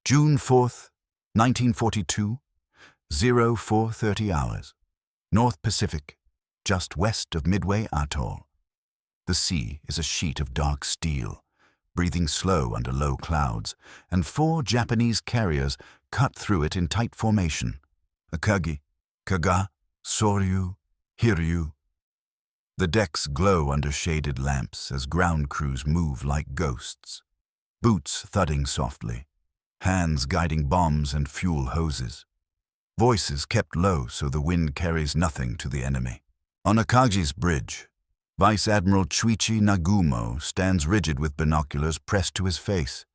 June 4th, 1942, 0430 hours. North Pacific, just west of Midway Atoll. The sea is a sheet of dark steel, breathing slow under low clouds, and 4 Japanese carriers cut through it in tight formation. Akagi, Kaga, Soryu, Hiryu. The decks glow under shaded lamps as ground crews move like ghosts. Boots thudding softly, hands guiding bombs and fuel hoses. Voices kept low so the wind carries nothing to the enemy. On Akagi's bridge, Vice Admiral Chuichi Nagumo stands rigid with binoculars pressed to his face.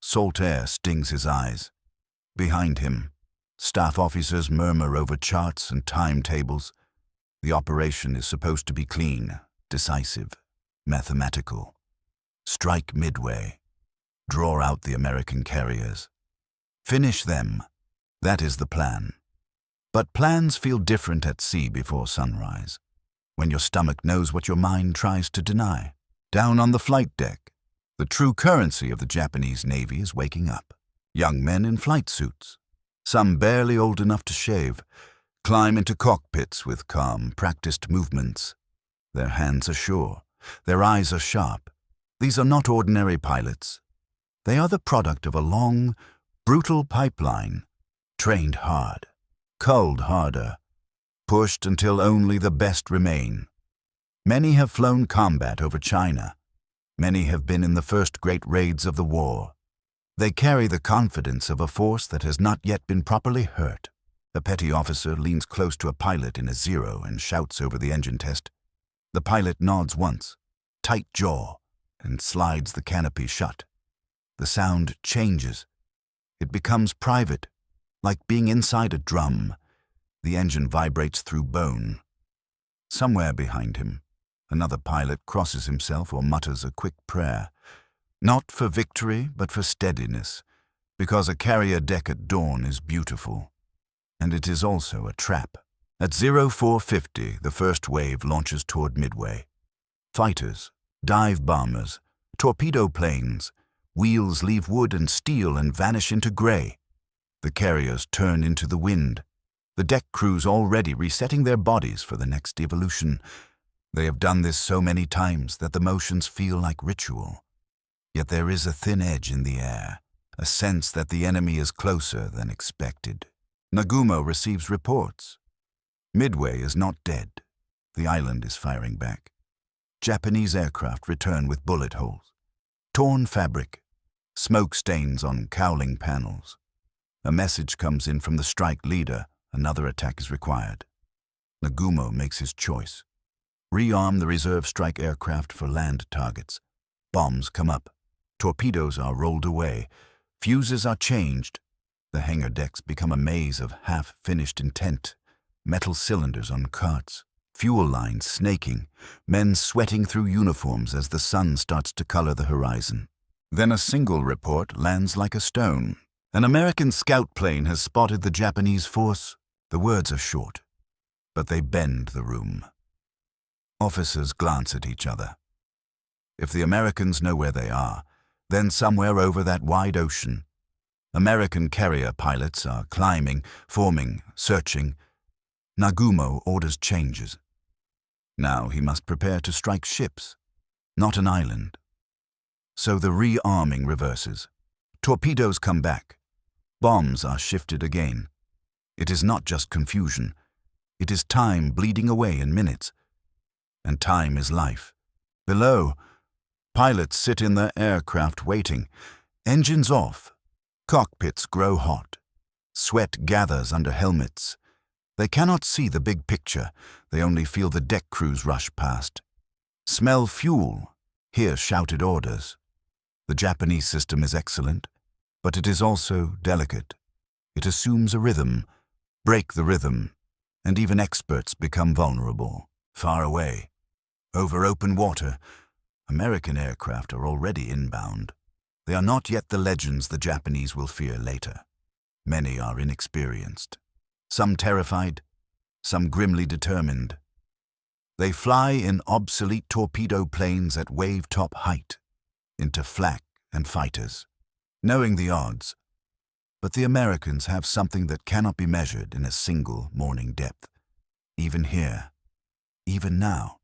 Salt air stings his eyes. Behind him, staff officers murmur over charts and timetables. The operation is supposed to be clean, decisive, mathematical. Strike Midway. Draw out the American carriers. Finish them. That is the plan. But plans feel different at sea before sunrise, when your stomach knows what your mind tries to deny. Down on the flight deck, the true currency of the Japanese Navy is waking up. Young men in flight suits, some barely old enough to shave, climb into cockpits with calm, practiced movements. Their hands are sure, their eyes are sharp. These are not ordinary pilots. They are the product of a long, brutal pipeline, trained hard, culled harder, pushed until only the best remain. Many have flown combat over China. Many have been in the first great raids of the war. They carry the confidence of a force that has not yet been properly hurt. A petty officer leans close to a pilot in a Zero and shouts over the engine test. The pilot nods once, tight jaw, and slides the canopy shut. The sound changes. It becomes private, like being inside a drum. The engine vibrates through bone. Somewhere behind him, another pilot crosses himself or mutters a quick prayer. Not for victory, but for steadiness, because a carrier deck at dawn is beautiful. And it is also a trap. At 0450, the first wave launches toward Midway. Fighters, dive bombers, torpedo planes, wheels leave wood and steel and vanish into gray. The carriers turn into the wind. The deck crews already resetting their bodies for the next evolution. They have done this so many times that the motions feel like ritual. Yet there is a thin edge in the air, a sense that the enemy is closer than expected. Nagumo receives reports. Midway is not dead. The island is firing back. Japanese aircraft return with bullet holes. Torn fabric. Smoke stains on cowling panels. A message comes in from the strike leader. Another attack is required. Nagumo makes his choice. Rearm the reserve strike aircraft for land targets. Bombs come up. Torpedoes are rolled away. Fuses are changed. The hangar decks become a maze of half-finished intent. Metal cylinders on carts. Fuel lines snaking. Men sweating through uniforms as the sun starts to color the horizon. Then a single report lands like a stone. An American scout plane has spotted the Japanese force. The words are short, but they bend the room. Officers glance at each other. If the Americans know where they are, then somewhere over that wide ocean, American carrier pilots are climbing, forming, searching. Nagumo orders changes. Now he must prepare to strike ships, not an island. So the rearming reverses. Torpedoes come back. Bombs are shifted again. It is not just confusion. It is time bleeding away in minutes. And time is life. Below, pilots sit in their aircraft waiting. Engines off. Cockpits grow hot. Sweat gathers under helmets. They cannot see the big picture. They only feel the deck crews rush past. Smell fuel. Hear shouted orders. The Japanese system is excellent, but it is also delicate. It assumes a rhythm. Break the rhythm, and even experts become vulnerable. Far away, over open water, American aircraft are already inbound. They are not yet the legends the Japanese will fear later. Many are inexperienced, some terrified, some grimly determined. They fly in obsolete torpedo planes at wave-top height, into flak and fighters. Knowing the odds, But the Americans have something that cannot be measured in a single morning depth. Even here, even now,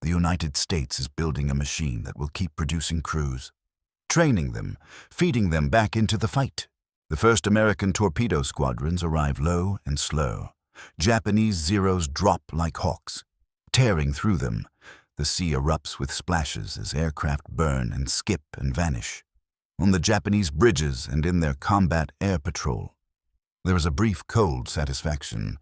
the United States is building a machine that will keep producing crews, training them, feeding them back into the fight. The first American torpedo squadrons arrive low and slow. Japanese Zeros drop like hawks. Tearing through them, the sea erupts with splashes as aircraft burn and skip and vanish. On the Japanese bridges and in their combat air patrol, there is a brief cold satisfaction.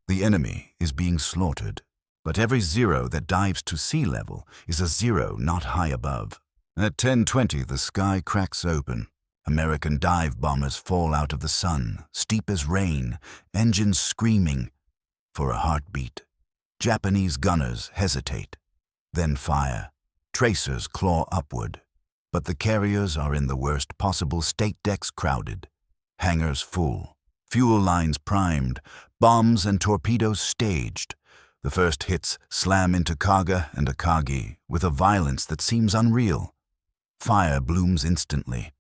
The enemy is being slaughtered. But every Zero that dives to sea level is a Zero not high above. At 10:20, the sky cracks open. American dive bombers fall out of the sun, steep as rain, engines screaming for a heartbeat. Japanese gunners hesitate, then fire. Tracers claw upward. But the carriers are in the worst possible state, decks crowded, hangars full, fuel lines primed, bombs and torpedoes staged. The first hits slam into Kaga and Akagi with a violence that seems unreal. Fire blooms instantly,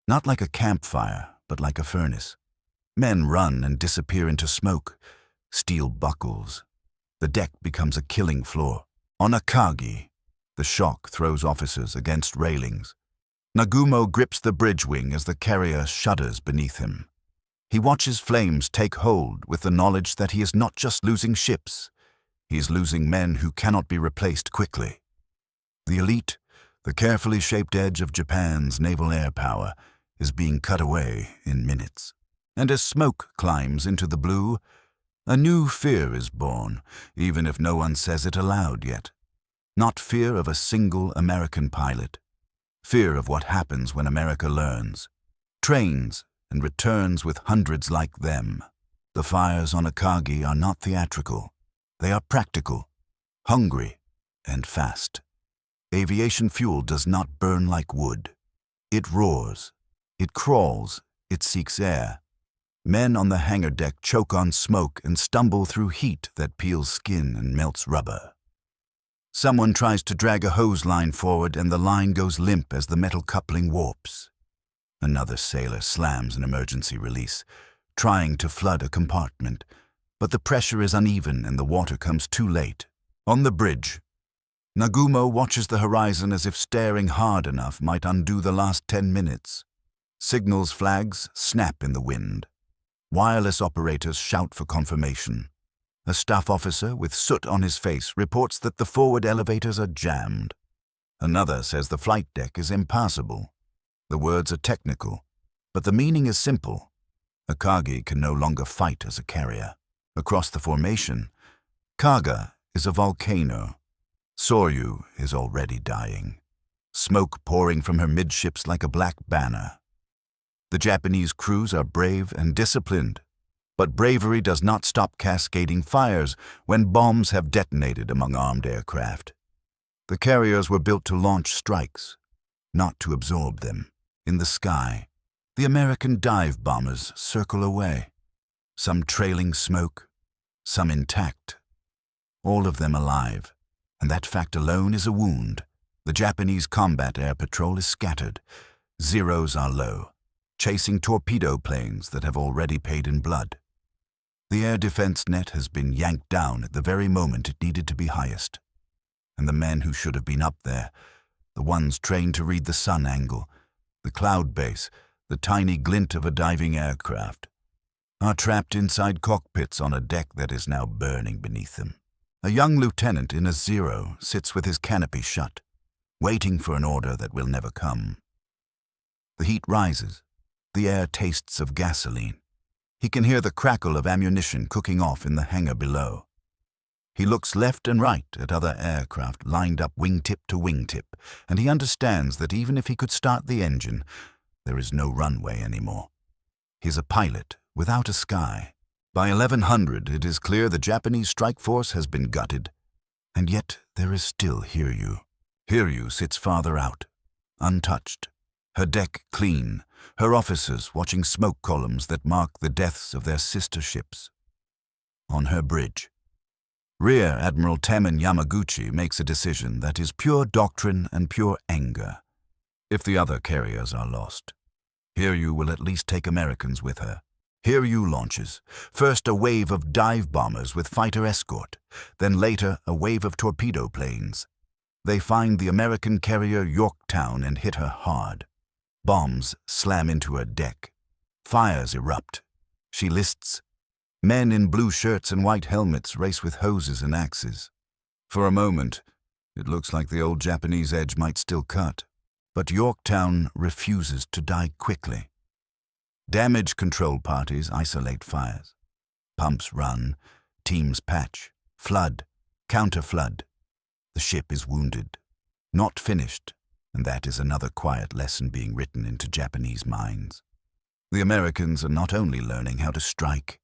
not like a campfire, but like a furnace. Men run and disappear into smoke. Steel buckles. The deck becomes a killing floor. On Akagi, the shock throws officers against railings. Nagumo grips the bridge wing as the carrier shudders beneath him. He watches flames take hold with the knowledge that he is not just losing ships, he is losing men who cannot be replaced quickly. The elite, the carefully shaped edge of Japan's naval air power, is being cut away in minutes. And as smoke climbs into the blue, a new fear is born, even if no one says it aloud yet. Not fear of a single American pilot. Fear of what happens when America learns, trains, and returns with hundreds like them. The fires on Akagi are not theatrical. They are practical, hungry, and fast. Aviation fuel does not burn like wood. It roars. It crawls. It seeks air. Men on the hangar deck choke on smoke and stumble through heat that peels skin and melts rubber. Someone tries to drag a hose line forward and the line goes limp as the metal coupling warps. Another sailor slams an emergency release, trying to flood a compartment, but the pressure is uneven and the water comes too late. On the bridge, Nagumo watches the horizon as if staring hard enough might undo the last 10 minutes. Signals flags snap in the wind. Wireless operators shout for confirmation. A staff officer with soot on his face reports that the forward elevators are jammed. Another says the flight deck is impassable. The words are technical, but the meaning is simple. Akagi can no longer fight as a carrier. Across the formation, Kaga is a volcano. Soryu is already dying. Smoke pouring from her midships like a black banner. The Japanese crews are brave and disciplined, but bravery does not stop cascading fires when bombs have detonated among armed aircraft. The carriers were built to launch strikes, not to absorb them. In the sky, the American dive bombers circle away, some trailing smoke, some intact, all of them alive, and that fact alone is a wound. The Japanese combat air patrol is scattered. Zeros are low, chasing torpedo planes that have already paid in blood. The air defense net has been yanked down at the very moment it needed to be highest. And the men who should have been up there, the ones trained to read the sun angle, the cloud base, the tiny glint of a diving aircraft, are trapped inside cockpits on a deck that is now burning beneath them. A young lieutenant in a Zero sits with his canopy shut, waiting for an order that will never come. The heat rises. The air tastes of gasoline. He can hear the crackle of ammunition cooking off in the hangar below. He looks left and right at other aircraft lined up wingtip to wingtip, and he understands that even if he could start the engine, there is no runway anymore. He is a pilot without a sky. By 1100, it is clear the Japanese strike force has been gutted, and yet there is still Hiryu. Hiryu sits farther out, untouched, her deck clean, her officers watching smoke columns that mark the deaths of their sister ships. On her bridge, Rear Admiral Temin Yamaguchi makes a decision that is pure doctrine and pure anger. If the other carriers are lost, Hiryu will at least take Americans with her. Hiryu launches, first a wave of dive bombers with fighter escort, then later a wave of torpedo planes. They find the American carrier Yorktown and hit her hard. Bombs slam into her deck. Fires erupt. She lists. Men in blue shirts and white helmets race with hoses and axes. For a moment, it looks like the old Japanese edge might still cut, but Yorktown refuses to die quickly. Damage control parties isolate fires. Pumps run, teams patch, flood, counter-flood. The ship is wounded, not finished, and that is another quiet lesson being written into Japanese minds. The Americans are not only learning how to strike,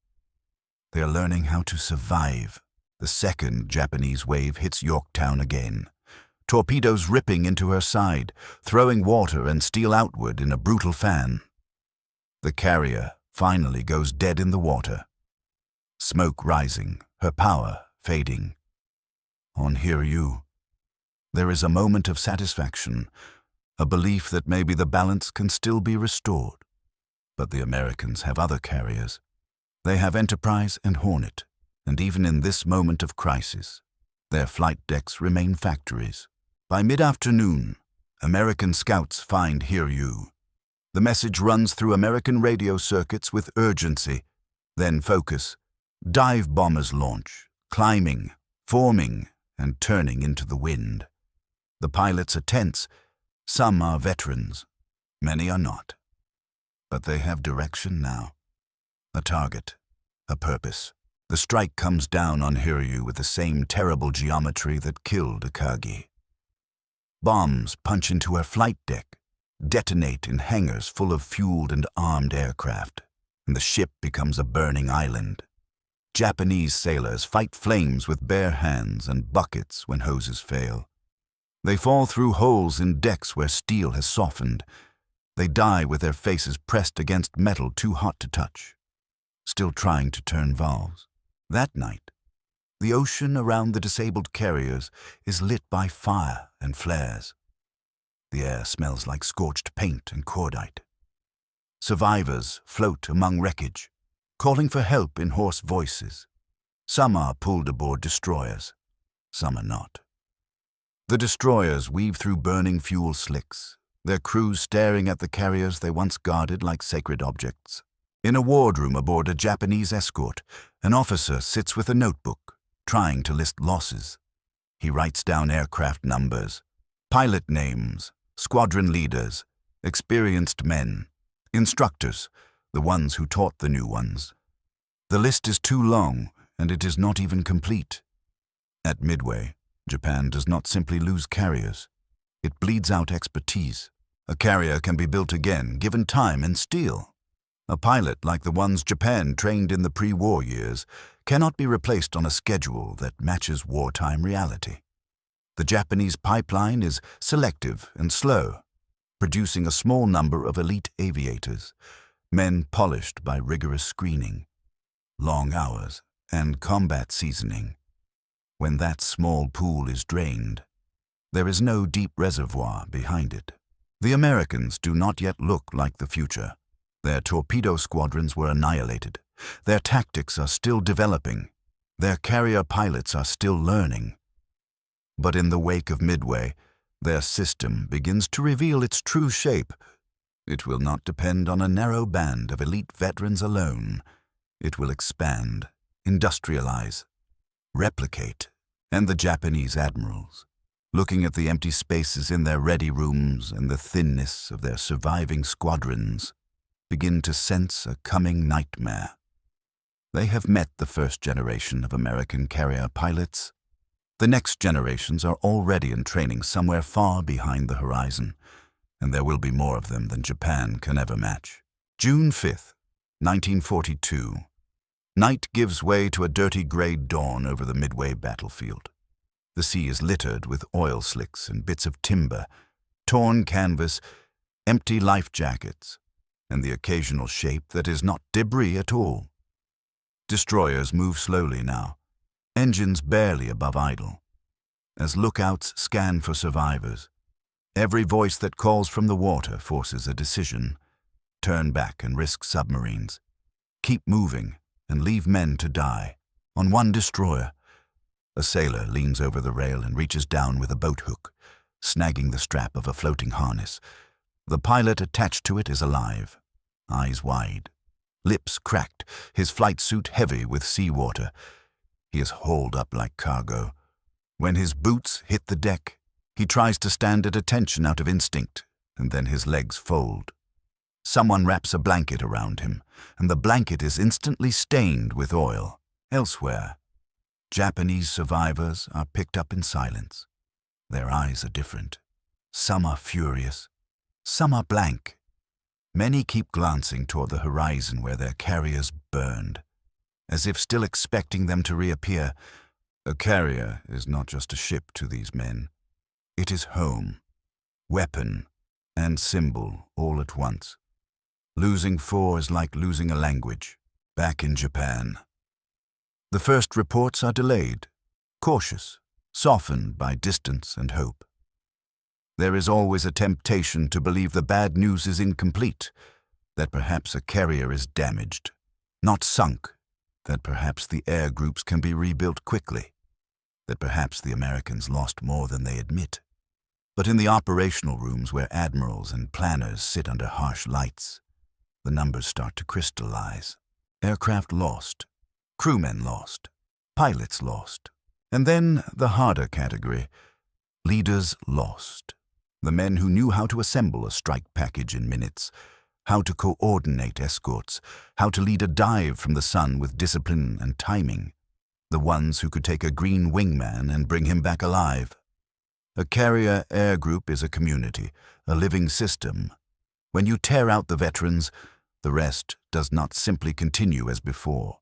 they are learning how to survive. The second Japanese wave hits Yorktown again, torpedoes ripping into her side, throwing water and steel outward in a brutal fan. The carrier finally goes dead in the water. Smoke rising, her power fading. On Hiryu, there is a moment of satisfaction, a belief that maybe the balance can still be restored. But the Americans have other carriers. They have Enterprise and Hornet, and even in this moment of crisis, their flight decks remain factories. By mid-afternoon, American scouts find Hiryu. The message runs through American radio circuits with urgency, then focus. Dive bombers launch, climbing, forming, and turning into the wind. The pilots are tense. Some are veterans. Many are not. But they have direction now. A target, a purpose. The strike comes down on Hiryu with the same terrible geometry that killed Akagi. Bombs punch into her flight deck, detonate in hangars full of fueled and armed aircraft, and the ship becomes a burning island. Japanese sailors fight flames with bare hands and buckets when hoses fail. They fall through holes in decks where steel has softened. They die with their faces pressed against metal too hot to touch, still trying to turn valves. That night, the ocean around the disabled carriers is lit by fire and flares. The air smells like scorched paint and cordite. Survivors float among wreckage, calling for help in hoarse voices. Some are pulled aboard destroyers, some are not. The destroyers weave through burning fuel slicks, their crews staring at the carriers they once guarded like sacred objects. In a wardroom aboard a Japanese escort, an officer sits with a notebook, trying to list losses. He writes down aircraft numbers, pilot names, squadron leaders, experienced men, instructors, the ones who taught the new ones. The list is too long, and it is not even complete. At Midway, Japan does not simply lose carriers. It bleeds out expertise. A carrier can be built again, given time and steel. A pilot like the ones Japan trained in the pre-war years cannot be replaced on a schedule that matches wartime reality. The Japanese pipeline is selective and slow, producing a small number of elite aviators, men polished by rigorous screening, long hours, and combat seasoning. When that small pool is drained, there is no deep reservoir behind it. The Americans do not yet look like the future. Their torpedo squadrons were annihilated. Their tactics are still developing. Their carrier pilots are still learning. But in the wake of Midway, their system begins to reveal its true shape. It will not depend on a narrow band of elite veterans alone. It will expand, industrialize, replicate. And the Japanese admirals, looking at the empty spaces in their ready rooms and the thinness of their surviving squadrons, begin to sense a coming nightmare. They have met the first generation of American carrier pilots. The next generations are already in training somewhere far behind the horizon, and there will be more of them than Japan can ever match. June 5th, 1942. Night gives way to a dirty gray dawn over the Midway battlefield. The sea is littered with oil slicks and bits of timber, torn canvas, empty life jackets, and the occasional shape that is not debris at all. Destroyers move slowly now, engines barely above idle. As lookouts scan for survivors, every voice that calls from the water forces a decision: turn back and risk submarines. Keep moving and leave men to die. On one destroyer, a sailor leans over the rail and reaches down with a boat hook, snagging the strap of a floating harness. The pilot attached to it is alive, eyes wide, lips cracked, his flight suit heavy with seawater. He is hauled up like cargo. When his boots hit the deck, he tries to stand at attention out of instinct, and then his legs fold. Someone wraps a blanket around him, and the blanket is instantly stained with oil. Elsewhere, Japanese survivors are picked up in silence. Their eyes are different. Some are furious. Some are blank. Many keep glancing toward the horizon where their carriers burned, as if still expecting them to reappear. A carrier is not just a ship to these men. It is home, weapon, and symbol all at once. Losing 4 is like losing a language. Back in Japan, the first reports are delayed, cautious, softened by distance and hope. There is always a temptation to believe the bad news is incomplete, that perhaps a carrier is damaged, not sunk, that perhaps the air groups can be rebuilt quickly, that perhaps the Americans lost more than they admit. But in the operational rooms where admirals and planners sit under harsh lights, the numbers start to crystallize. Aircraft lost, crewmen lost, pilots lost, and then the harder category, leaders lost. The men who knew how to assemble a strike package in minutes, how to coordinate escorts, how to lead a dive from the sun with discipline and timing. The ones who could take a green wingman and bring him back alive. A carrier air group is a community, a living system. When you tear out the veterans, the rest does not simply continue as before.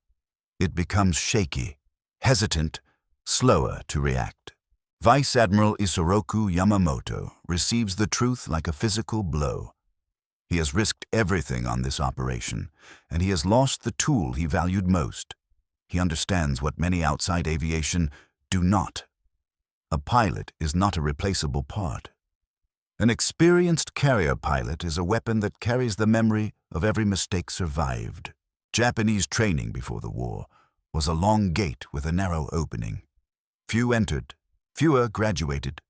It becomes shaky, hesitant, slower to react. Vice Admiral Isoroku Yamamoto receives the truth like a physical blow. He has risked everything on this operation, and he has lost the tool he valued most. He understands what many outside aviation do not. A pilot is not a replaceable part. An experienced carrier pilot is a weapon that carries the memory of every mistake survived. Japanese training before the war was a long gate with a narrow opening. Few entered, fewer graduated.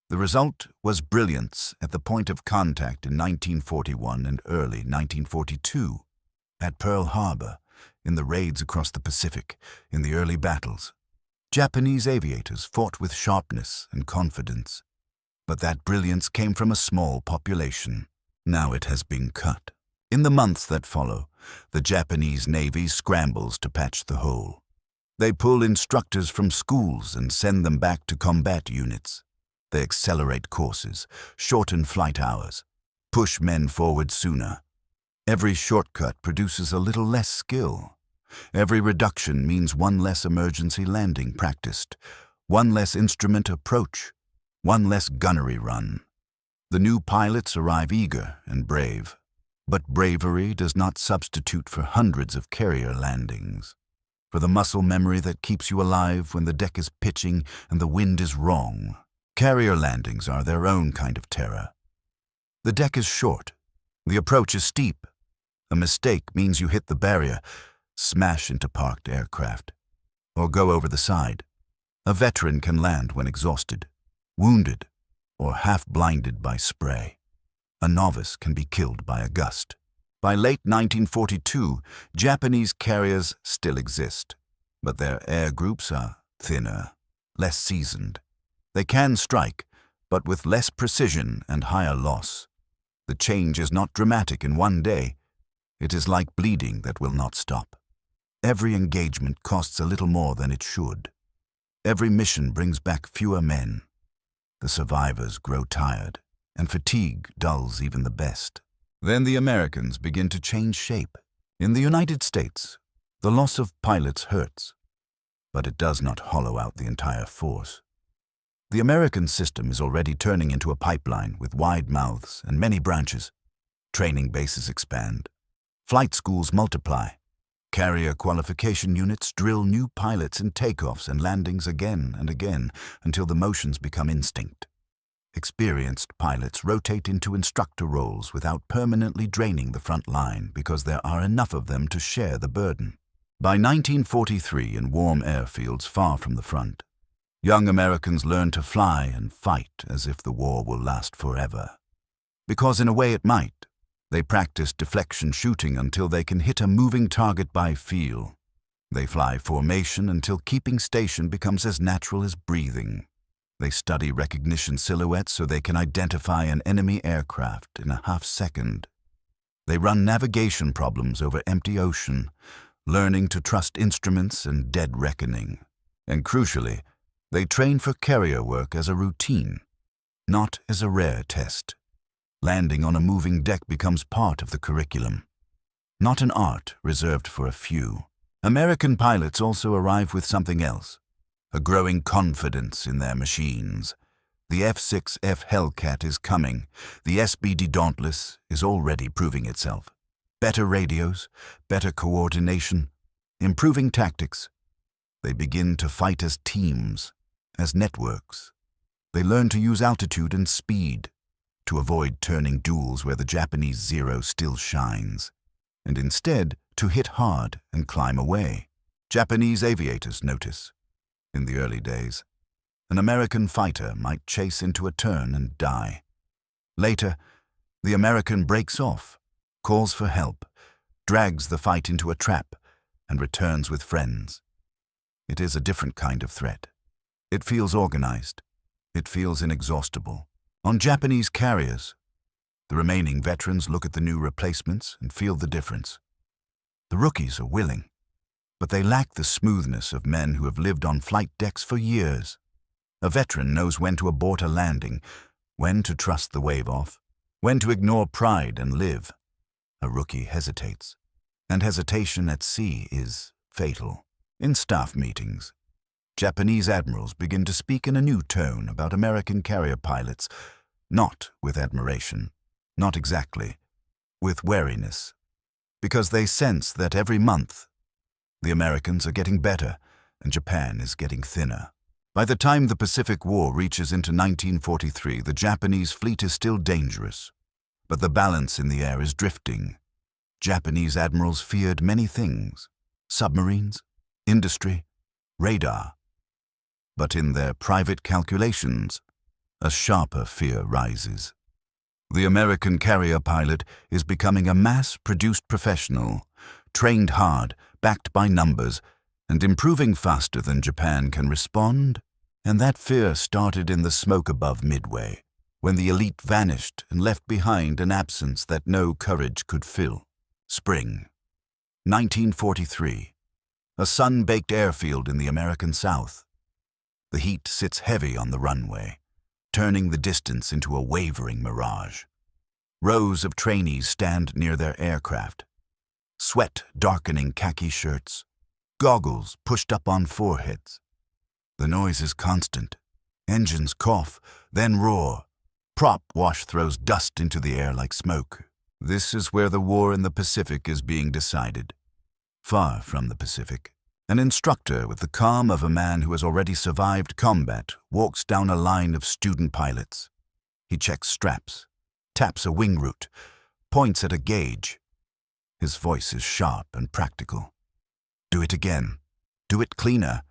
The result was brilliance at the point of contact in 1941 and early 1942, at Pearl Harbor, in the raids across the Pacific, in the early battles. Japanese aviators fought with sharpness and confidence. But that brilliance came from a small population. Now it has been cut. In the months that follow, the Japanese Navy scrambles to patch the hole. They pull instructors from schools and send them back to combat units. They accelerate courses, shorten flight hours, push men forward sooner. Every shortcut produces a little less skill. Every reduction means one less emergency landing practiced, one less instrument approach, one less gunnery run. The new pilots arrive eager and brave, but bravery does not substitute for hundreds of carrier landings, for the muscle memory that keeps you alive when the deck is pitching and the wind is wrong. Carrier landings are their own kind of terror. The deck is short. The approach is steep. A mistake means you hit the barrier, smash into parked aircraft, or go over the side. A veteran can land when exhausted, wounded, or half-blinded by spray. A novice can be killed by a gust. By late 1942, Japanese carriers still exist, but their air groups are thinner, less seasoned. They can strike, but with less precision and higher loss. The change is not dramatic in one day. It is like bleeding that will not stop. Every engagement costs a little more than it should. Every mission brings back fewer men. The survivors grow tired, and fatigue dulls even the best. Then the Americans begin to change shape. In the United States, the loss of pilots hurts, but it does not hollow out the entire force. The American system is already turning into a pipeline with wide mouths and many branches. Training bases expand. Flight schools multiply. Carrier qualification units drill new pilots in takeoffs and landings again and again until the motions become instinct. Experienced pilots rotate into instructor roles without permanently draining the front line because there are enough of them to share the burden. By 1943, in warm airfields far from the front, young Americans learn to fly and fight as if the war will last forever. Because in a way it might. They practice deflection shooting until they can hit a moving target by feel. They fly formation until keeping station becomes as natural as breathing. They study recognition silhouettes so they can identify an enemy aircraft in a half-second. They run navigation problems over empty ocean, learning to trust instruments and dead reckoning. And crucially, they train for carrier work as a routine, not as a rare test. Landing on a moving deck becomes part of the curriculum, not an art reserved for a few. American pilots also arrive with something else, a growing confidence in their machines. The F-6F Hellcat is coming. The SBD Dauntless is already proving itself. Better radios, better coordination, improving tactics. They begin to fight as teams, as networks. They learn to use altitude and speed, to avoid turning duels where the Japanese Zero still shines, and instead to hit hard and climb away. Japanese aviators notice. In the early days, an American fighter might chase into a turn and die. Later, the American breaks off, calls for help, drags the fight into a trap, and returns with friends. It is a different kind of threat. It feels organized. It feels inexhaustible. On Japanese carriers, the remaining veterans look at the new replacements and feel the difference. The rookies are willing, but they lack the smoothness of men who have lived on flight decks for years. A veteran knows when to abort a landing, when to trust the wave off, when to ignore pride and live. A rookie hesitates, and hesitation at sea is fatal. In staff meetings, Japanese admirals begin to speak in a new tone about American carrier pilots, not with admiration, not exactly, with wariness, because they sense that every month the Americans are getting better and Japan is getting thinner. By the time the Pacific War reaches into 1943, the Japanese fleet is still dangerous, but the balance in the air is drifting. Japanese admirals feared many things: submarines, industry, radar. But in their private calculations, a sharper fear rises. The American carrier pilot is becoming a mass-produced professional, trained hard, backed by numbers, and improving faster than Japan can respond. And that fear started in the smoke above Midway, when the elite vanished and left behind an absence that no courage could fill. Spring, 1943. A sun-baked airfield in the American South. The heat sits heavy on the runway, turning the distance into a wavering mirage. Rows of trainees stand near their aircraft, sweat darkening khaki shirts, goggles pushed up on foreheads. The noise is constant. Engines cough, then roar. Prop wash throws dust into the air like smoke. This is where the war in the Pacific is being decided. Far from the Pacific, an instructor with the calm of a man who has already survived combat walks down a line of student pilots. He checks straps, taps a wing root, points at a gauge. His voice is sharp and practical. Do it again. Do it cleaner.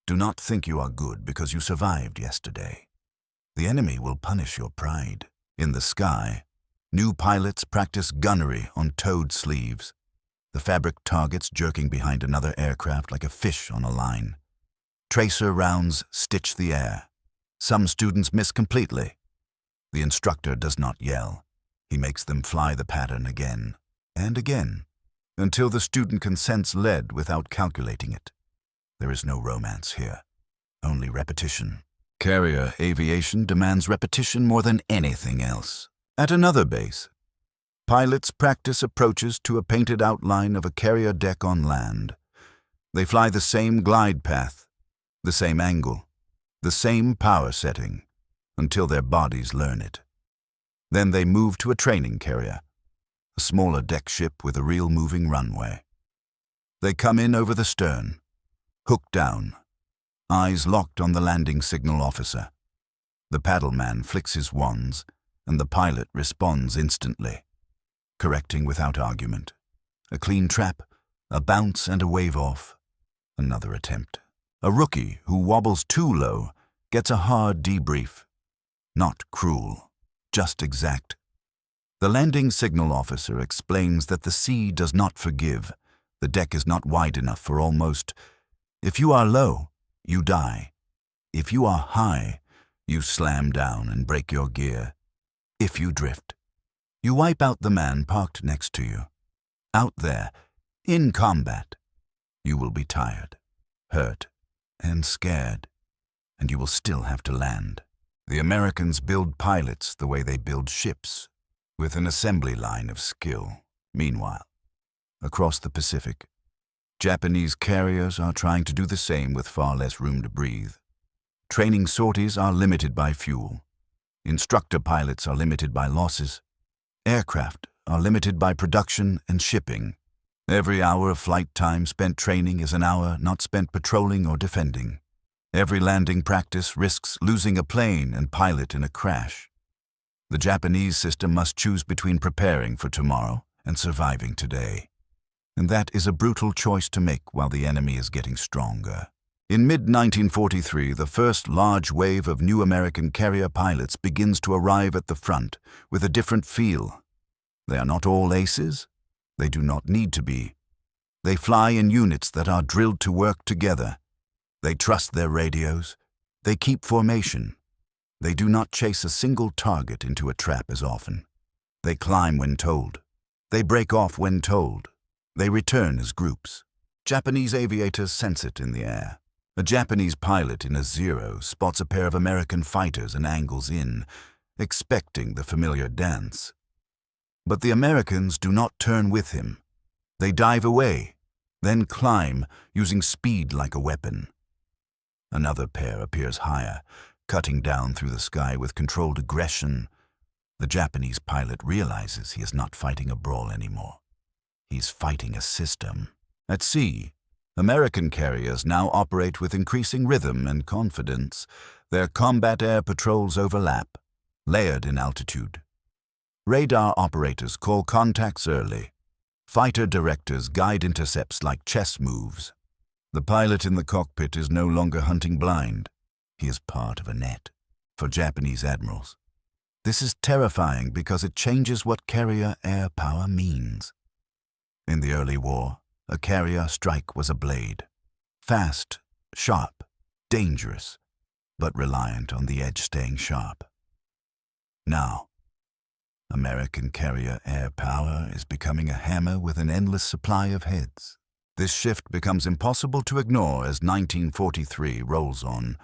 Do not think you are good because you survived yesterday. The enemy will punish your pride. In the sky, new pilots practice gunnery on towed sleeves, the fabric targets jerking behind another aircraft like a fish on a line. Tracer rounds stitch the air. Some students miss completely. The instructor does not yell. He makes them fly the pattern again and again, until the student can sense lead without calculating it. There is no romance here, only repetition. Carrier aviation demands repetition more than anything else. At another base, pilots practice approaches to a painted outline of a carrier deck on land. They fly the same glide path, the same angle, the same power setting, until their bodies learn it. Then they move to a training carrier, a smaller deck ship with a real moving runway. They come in over the stern, hook down, eyes locked on the landing signal officer. The paddleman flicks his wands, and the pilot responds instantly, correcting without argument. A clean trap, a bounce and a wave off. Another attempt. A rookie who wobbles too low gets a hard debrief. Not cruel, just exact. The landing signal officer explains that the sea does not forgive. The deck is not wide enough for almost. If you are low, you die. If you are high, you slam down and break your gear. If you drift, you wipe out the man parked next to you. Out there, in combat, you will be tired, hurt, and scared, and you will still have to land. The Americans build pilots the way they build ships, with an assembly line of skill. Meanwhile, across the Pacific, Japanese carriers are trying to do the same with far less room to breathe. Training sorties are limited by fuel. Instructor pilots are limited by losses. Aircraft are limited by production and shipping. Every hour of flight time spent training is an hour not spent patrolling or defending. Every landing practice risks losing a plane and pilot in a crash. The Japanese system must choose between preparing for tomorrow and surviving today. And that is a brutal choice to make while the enemy is getting stronger. In mid-1943, the first large wave of new American carrier pilots begins to arrive at the front with a different feel. They are not all aces. They do not need to be. They fly in units that are drilled to work together. They trust their radios. They keep formation. They do not chase a single target into a trap as often. They climb when told. They break off when told. They return as groups. Japanese aviators sense it in the air. A Japanese pilot in a Zero spots a pair of American fighters and angles in, expecting the familiar dance. But the Americans do not turn with him. They dive away, then climb, using speed like a weapon. Another pair appears higher, cutting down through the sky with controlled aggression. The Japanese pilot realizes he is not fighting a brawl anymore. He's fighting a system. At sea, American carriers now operate with increasing rhythm and confidence. Their combat air patrols overlap, layered in altitude. Radar operators call contacts early. Fighter directors guide intercepts like chess moves. The pilot in the cockpit is no longer hunting blind. He is part of a net. For Japanese admirals, this is terrifying because it changes what carrier air power means. In the early war, a carrier strike was a blade. Fast, sharp, dangerous, but reliant on the edge staying sharp. Now, American carrier air power is becoming a hammer with an endless supply of heads. This shift becomes impossible to ignore as 1943 rolls on.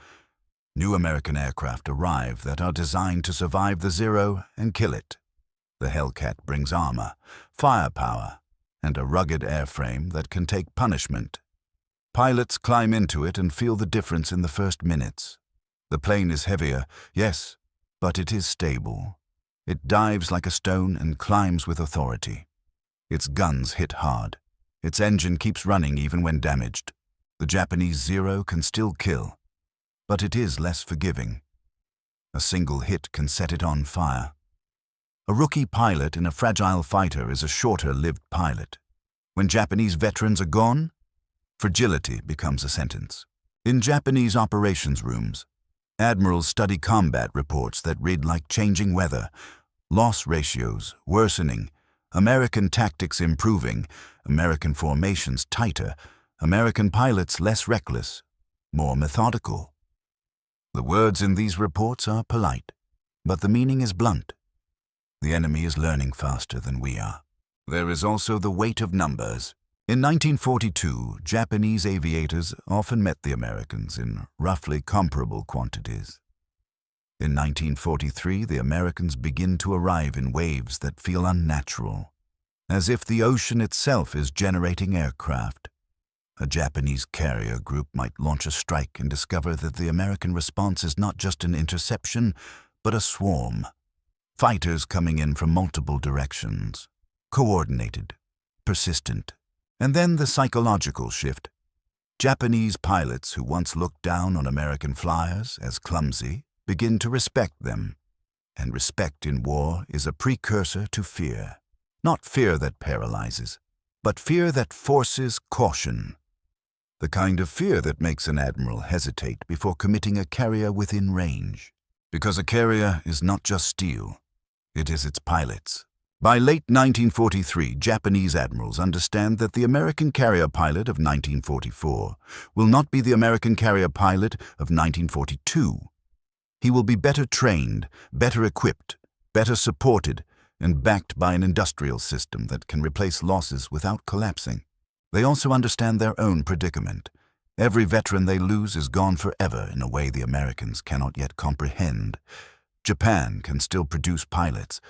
New American aircraft arrive that are designed to survive the Zero and kill it. The Hellcat brings armor, firepower, and a rugged airframe that can take punishment. Pilots climb into it and feel the difference in the first minutes. The plane is heavier, yes, but it is stable. It dives like a stone and climbs with authority. Its guns hit hard. Its engine keeps running even when damaged. The Japanese Zero can still kill, but it is less forgiving. A single hit can set it on fire. A rookie pilot in a fragile fighter is a shorter-lived pilot. When Japanese veterans are gone, fragility becomes a sentence. In Japanese operations rooms, admirals study combat reports that read like changing weather, loss ratios worsening, American tactics improving, American formations tighter, American pilots less reckless, more methodical. The words in these reports are polite, but the meaning is blunt. The enemy is learning faster than we are. There is also the weight of numbers. In 1942, Japanese aviators often met the Americans in roughly comparable quantities. In 1943, the Americans begin to arrive in waves that feel unnatural, as if the ocean itself is generating aircraft. A Japanese carrier group might launch a strike and discover that the American response is not just an interception, but a swarm. Fighters coming in from multiple directions, coordinated, persistent. And then the psychological shift. Japanese pilots who once looked down on American flyers as clumsy begin to respect them. And respect in war is a precursor to fear. Not fear that paralyzes, but fear that forces caution. The kind of fear that makes an admiral hesitate before committing a carrier within range. Because a carrier is not just steel, it is its pilots. By late 1943, Japanese admirals understand that the American carrier pilot of 1944 will not be the American carrier pilot of 1942. He will be better trained, better equipped, better supported, and backed by an industrial system that can replace losses without collapsing. They also understand their own predicament. Every veteran they lose is gone forever in a way the Americans cannot yet comprehend. Japan can still produce pilots,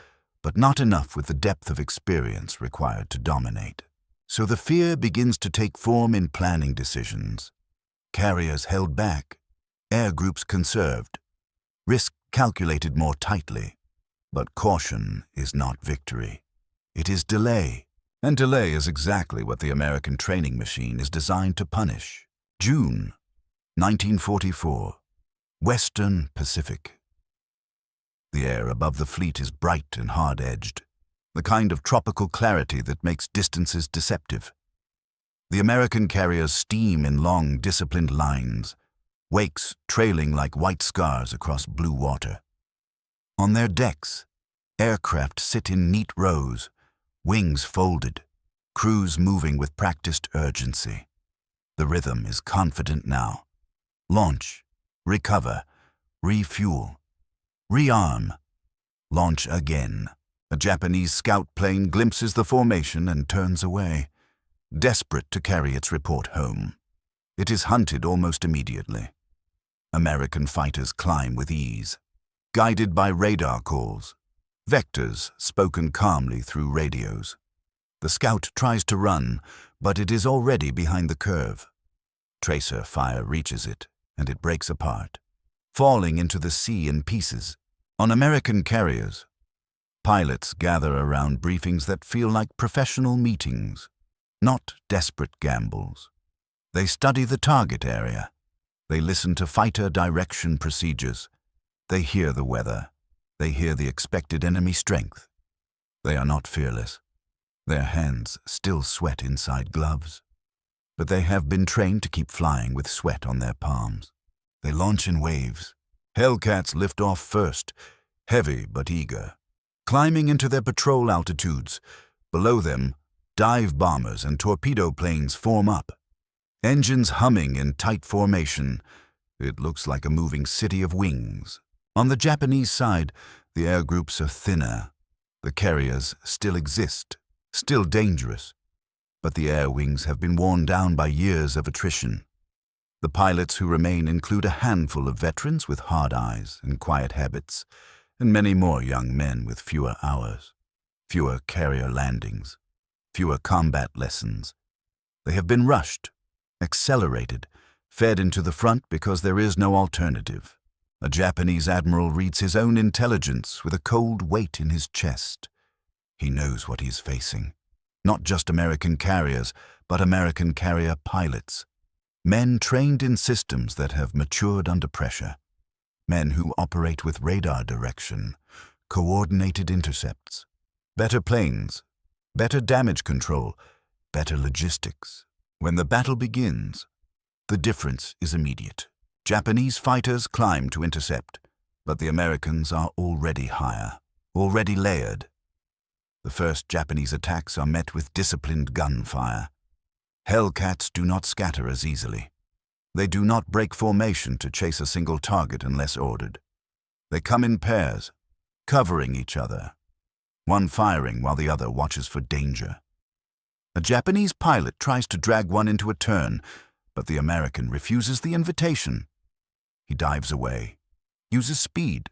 but not enough with the depth of experience required to dominate. So the fear begins to take form in planning decisions. Carriers held back, air groups conserved, risk calculated more tightly. But caution is not victory. It is delay. And delay is exactly what the American training machine is designed to punish. June 1944, Western Pacific. The air above the fleet is bright and hard-edged, the kind of tropical clarity that makes distances deceptive. The American carriers steam in long, disciplined lines, wakes trailing like white scars across blue water. On their decks, aircraft sit in neat rows, wings folded, crews moving with practiced urgency. The rhythm is confident now. Launch, recover, refuel, rearm, launch again. A Japanese scout plane glimpses the formation and turns away, desperate to carry its report home. It is hunted almost immediately. American fighters climb with ease, guided by radar calls, vectors spoken calmly through radios. The scout tries to run, but it is already behind the curve. Tracer fire reaches it, and it breaks apart, falling into the sea in pieces. On American carriers, pilots gather around briefings that feel like professional meetings, not desperate gambles. They study the target area. They listen to fighter direction procedures. They hear the weather. They hear the expected enemy strength. They are not fearless. Their hands still sweat inside gloves. But they have been trained to keep flying with sweat on their palms. They launch in waves. Hellcats lift off first, heavy but eager, climbing into their patrol altitudes. Below them, dive bombers and torpedo planes form up, engines humming in tight formation. It looks like a moving city of wings. On the Japanese side, the air groups are thinner. The carriers still exist, still dangerous, but the air wings have been worn down by years of attrition. The pilots who remain include a handful of veterans with hard eyes and quiet habits, and many more young men with fewer hours, fewer carrier landings, fewer combat lessons. They have been rushed, accelerated, fed into the front because there is no alternative. A Japanese admiral reads his own intelligence with a cold weight in his chest. He knows what he's facing. Not just American carriers, but American carrier pilots. Men trained in systems that have matured under pressure. Men who operate with radar direction, coordinated intercepts, better planes, better damage control, better logistics. When the battle begins, the difference is immediate. Japanese fighters climb to intercept, but the Americans are already higher, already layered. The first Japanese attacks are met with disciplined gunfire. Hellcats do not scatter as easily. They do not break formation to chase a single target unless ordered. They come in pairs, covering each other, one firing while the other watches for danger. A Japanese pilot tries to drag one into a turn, but the American refuses the invitation. He dives away, uses speed,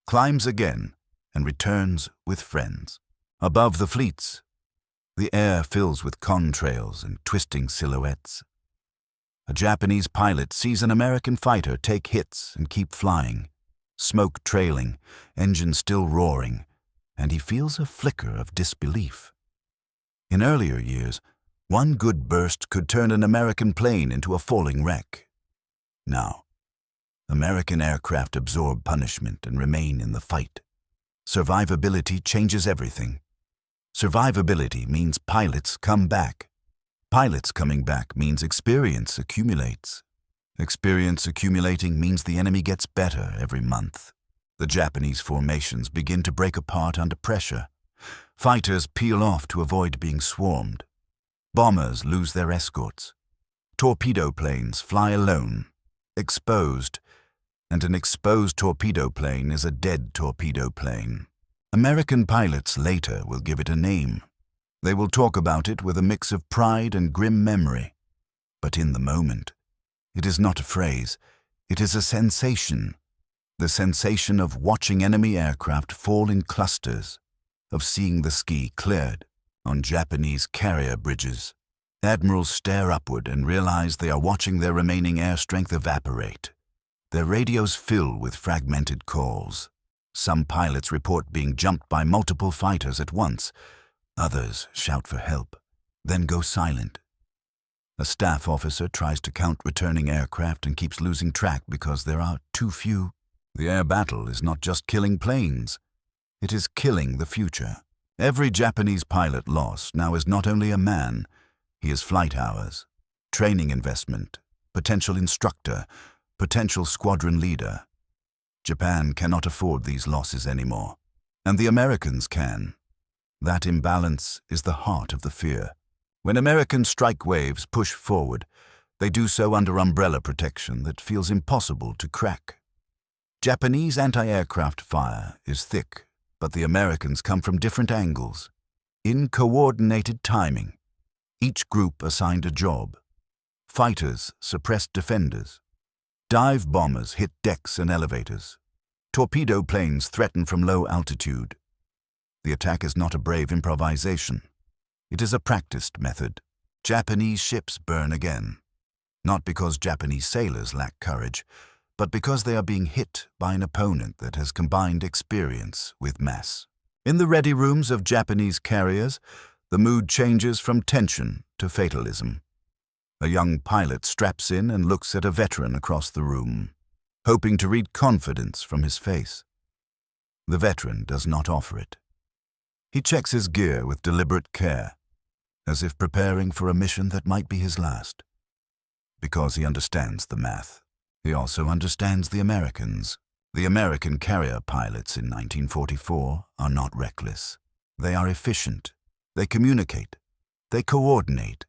climbs again, and returns with friends. Above the fleets, the air fills with contrails and twisting silhouettes. A Japanese pilot sees an American fighter take hits and keep flying, smoke trailing, engine still roaring, and he feels a flicker of disbelief. In earlier years, one good burst could turn an American plane into a falling wreck. Now, American aircraft absorb punishment and remain in the fight. Survivability changes everything. Survivability means pilots come back. Pilots coming back means experience accumulates. Experience accumulating means the enemy gets better every month. The Japanese formations begin to break apart under pressure. Fighters peel off to avoid being swarmed. Bombers lose their escorts. Torpedo planes fly alone, exposed, and an exposed torpedo plane is a dead torpedo plane. American pilots later will give it a name. They will talk about it with a mix of pride and grim memory. But in the moment, it is not a phrase, it is a sensation. The sensation of watching enemy aircraft fall in clusters, of seeing the ski cleared on Japanese carrier bridges. Admirals stare upward and realize they are watching their remaining air strength evaporate. Their radios fill with fragmented calls. Some pilots report being jumped by multiple fighters at once. Others shout for help, then go silent. A staff officer tries to count returning aircraft and keeps losing track because there are too few. The air battle is not just killing planes. It is killing the future. Every Japanese pilot lost now is not only a man, he is flight hours, training investment, potential instructor, potential squadron leader. Japan cannot afford these losses anymore, and the Americans can. That imbalance is the heart of the fear. When American strike waves push forward, they do so under umbrella protection that feels impossible to crack. Japanese anti-aircraft fire is thick, but the Americans come from different angles, in coordinated timing. Each group assigned a job. Fighters suppressed defenders. Dive bombers hit decks and elevators. Torpedo planes threaten from low altitude. The attack is not a brave improvisation. It is a practiced method. Japanese ships burn again, not because Japanese sailors lack courage, but because they are being hit by an opponent that has combined experience with mass. In the ready rooms of Japanese carriers, the mood changes from tension to fatalism. A young pilot straps in and looks at a veteran across the room, hoping to read confidence from his face. The veteran does not offer it. He checks his gear with deliberate care, as if preparing for a mission that might be his last. Because he understands the math, he also understands the Americans. The American carrier pilots in 1944 are not reckless. They are efficient. They communicate. They coordinate.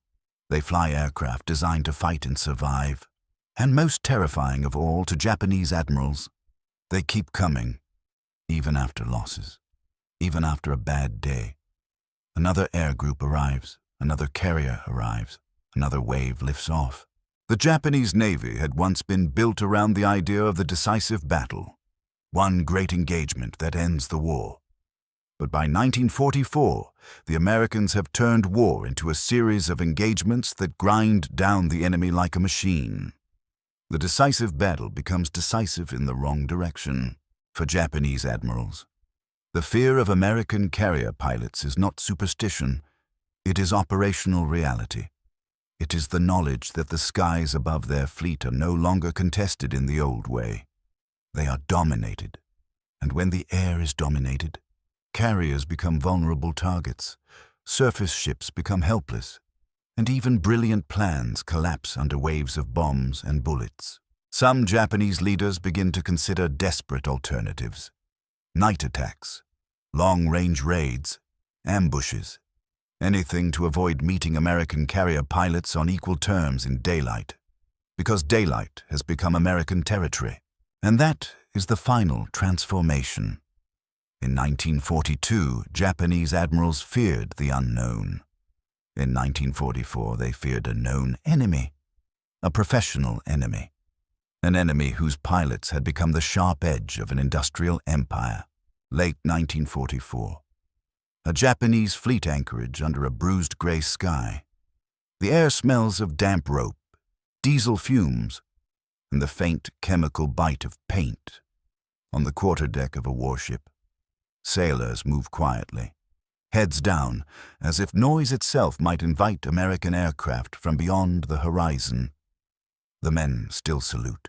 They fly aircraft designed to fight and survive. And most terrifying of all to Japanese admirals, they keep coming, even after losses, even after a bad day. Another air group arrives, another carrier arrives, another wave lifts off. The Japanese Navy had once been built around the idea of the decisive battle, one great engagement that ends the war. But by 1944, the Americans have turned war into a series of engagements that grind down the enemy like a machine. The decisive battle becomes decisive in the wrong direction. For Japanese admirals, the fear of American carrier pilots is not superstition, it is operational reality. It is the knowledge that the skies above their fleet are no longer contested in the old way. They are dominated, and when the air is dominated, carriers become vulnerable targets, surface ships become helpless, and even brilliant plans collapse under waves of bombs and bullets. Some Japanese leaders begin to consider desperate alternatives: night attacks, long-range raids, ambushes, anything to avoid meeting American carrier pilots on equal terms in daylight, because daylight has become American territory. And that is the final transformation. In 1942, Japanese admirals feared the unknown. In 1944, they feared a known enemy, a professional enemy, an enemy whose pilots had become the sharp edge of an industrial empire. Late 1944. A Japanese fleet anchorage under a bruised gray sky. The air smells of damp rope, diesel fumes, and the faint chemical bite of paint. On the quarterdeck of a warship, sailors move quietly, heads down, as if noise itself might invite American aircraft from beyond the horizon. The men still salute.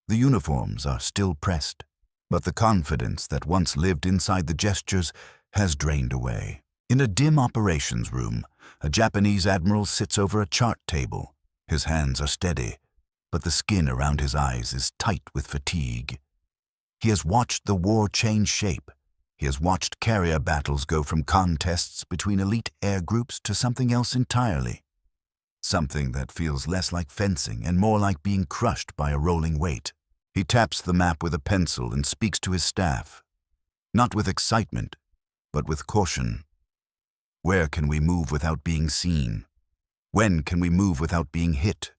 The uniforms are still pressed, but the confidence that once lived inside the gestures has drained away. In a dim operations room, a Japanese admiral sits over a chart table. His hands are steady, but the skin around his eyes is tight with fatigue. He has watched the war change shape. He has watched carrier battles go from contests between elite air groups to something else entirely. Something that feels less like fencing and more like being crushed by a rolling weight. He taps the map with a pencil and speaks to his staff. Not with excitement, but with caution. Where can we move without being seen? When can we move without being hit?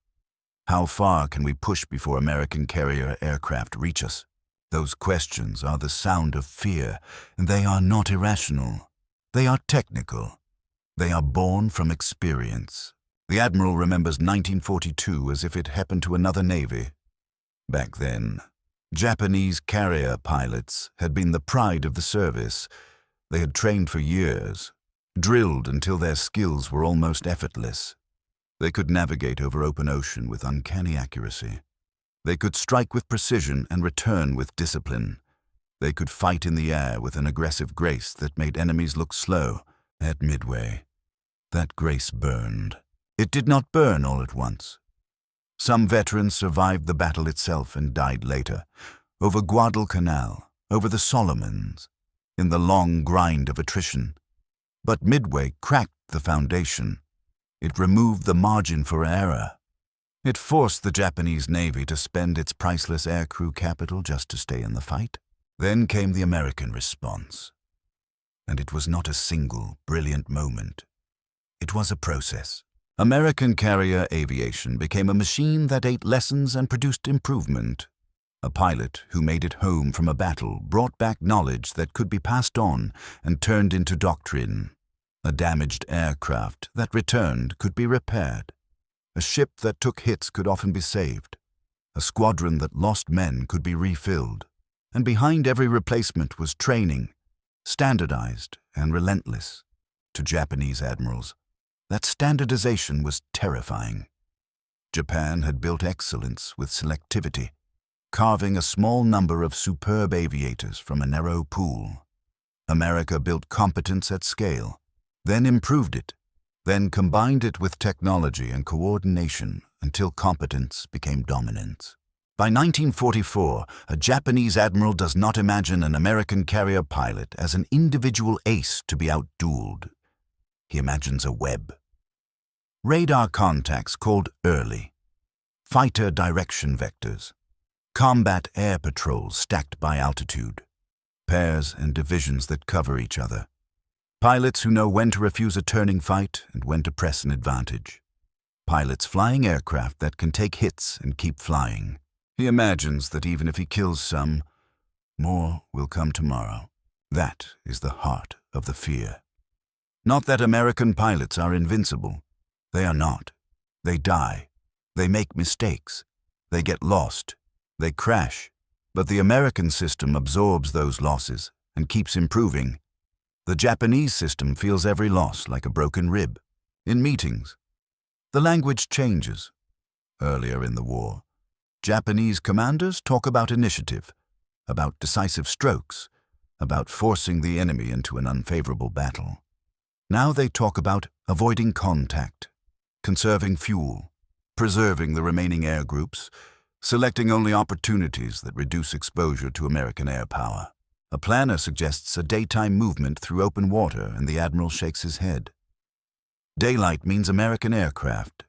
How far can we push before American carrier aircraft reach us? Those questions are the sound of fear, and they are not irrational. They are technical. They are born from experience. The Admiral remembers 1942 as if it happened to another navy. Back then, Japanese carrier pilots had been the pride of the service. They had trained for years, drilled until their skills were almost effortless. They could navigate over open ocean with uncanny accuracy. They could strike with precision and return with discipline. They could fight in the air with an aggressive grace that made enemies look slow. At Midway, that grace burned. It did not burn all at once. Some veterans survived the battle itself and died later, over Guadalcanal, over the Solomons, in the long grind of attrition. But Midway cracked the foundation. It removed the margin for error. It forced the Japanese Navy to spend its priceless aircrew capital just to stay in the fight. Then came the American response. And it was not a single, brilliant moment. It was a process. American carrier aviation became a machine that ate lessons and produced improvement. A pilot who made it home from a battle brought back knowledge that could be passed on and turned into doctrine. A damaged aircraft that returned could be repaired. A ship that took hits could often be saved. A squadron that lost men could be refilled. And behind every replacement was training, standardized and relentless. To Japanese admirals, that standardization was terrifying. Japan had built excellence with selectivity, carving a small number of superb aviators from a narrow pool. America built competence at scale, then improved it, then combined it with technology and coordination until competence became dominance. By 1944, a Japanese admiral does not imagine an American carrier pilot as an individual ace to be outdueled. He imagines a web. Radar contacts called early, fighter direction vectors, combat air patrols stacked by altitude, pairs and divisions that cover each other, pilots who know when to refuse a turning fight and when to press an advantage, pilots flying aircraft that can take hits and keep flying. He imagines that even if he kills some, more will come tomorrow. That is the heart of the fear. Not that American pilots are invincible. They are not. They die. They make mistakes. They get lost. They crash. But the American system absorbs those losses and keeps improving. The Japanese system feels every loss like a broken rib. In meetings, the language changes. Earlier in the war, Japanese commanders talk about initiative, about decisive strokes, about forcing the enemy into an unfavorable battle. Now they talk about avoiding contact, conserving fuel, preserving the remaining air groups, selecting only opportunities that reduce exposure to American air power. A planner suggests a daytime movement through open water, and the admiral shakes his head. Daylight means American aircraft.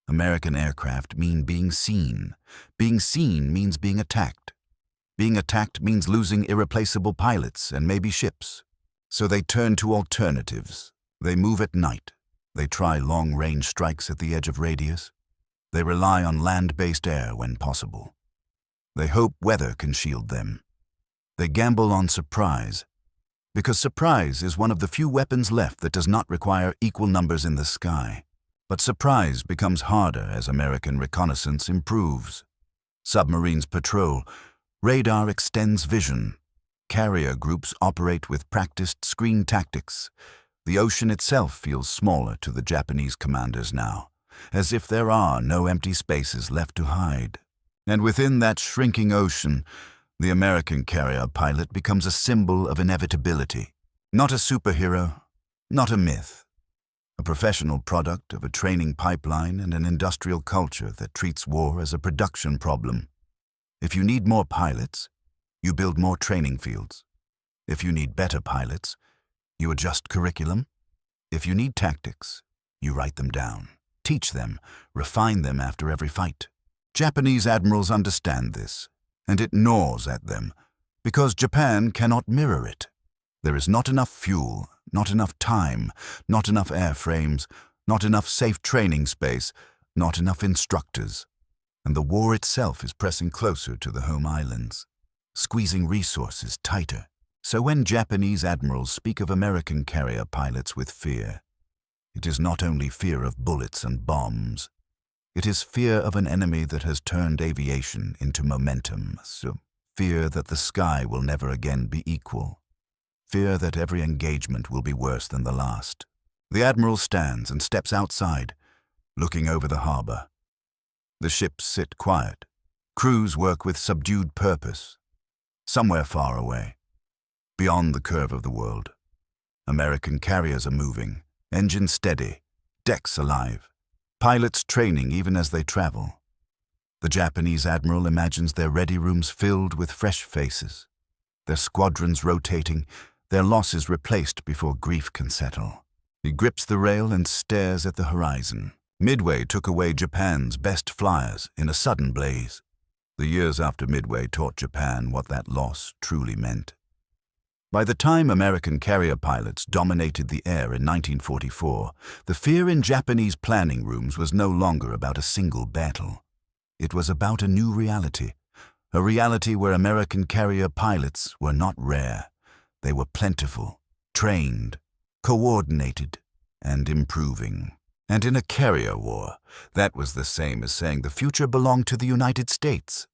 American aircraft mean being seen. Being seen means being attacked. Being attacked means losing irreplaceable pilots and maybe ships. So they turn to alternatives. They move at night. They try long-range strikes at the edge of radius. They rely on land-based air when possible. They hope weather can shield them. They gamble on surprise, because surprise is one of the few weapons left that does not require equal numbers in the sky. But surprise becomes harder as American reconnaissance improves. Submarines patrol. Radar extends vision. Carrier groups operate with practiced screen tactics. The ocean itself feels smaller to the Japanese commanders now, as if there are no empty spaces left to hide. And within that shrinking ocean, the American carrier pilot becomes a symbol of inevitability. Not a superhero, not a myth. A professional product of a training pipeline and an industrial culture that treats war as a production problem. If you need more pilots, you build more training fields. If you need better pilots, you adjust curriculum. If you need tactics, you write them down, teach them, refine them after every fight. Japanese admirals understand this, and it gnaws at them, because Japan cannot mirror it. There is not enough fuel, not enough time, not enough airframes, not enough safe training space, not enough instructors. And the war itself is pressing closer to the home islands, squeezing resources tighter. So when Japanese admirals speak of American carrier pilots with fear, it is not only fear of bullets and bombs. It is fear of an enemy that has turned aviation into momentum, so fear that the sky will never again be equal. Fear that every engagement will be worse than the last. The admiral stands and steps outside, looking over the harbor. The ships sit quiet. Crews work with subdued purpose. Somewhere far away, beyond the curve of the world, American carriers are moving, engines steady, decks alive. Pilots training even as they travel. The Japanese admiral imagines their ready rooms filled with fresh faces, their squadrons rotating, their losses replaced before grief can settle. He grips the rail and stares at the horizon. Midway took away Japan's best flyers in a sudden blaze. The years after Midway taught Japan what that loss truly meant. By the time American carrier pilots dominated the air in 1944, the fear in Japanese planning rooms was no longer about a single battle. It was about a new reality, a reality where American carrier pilots were not rare. They were plentiful, trained, coordinated, and improving. And in a carrier war, that was the same as saying the future belonged to the United States.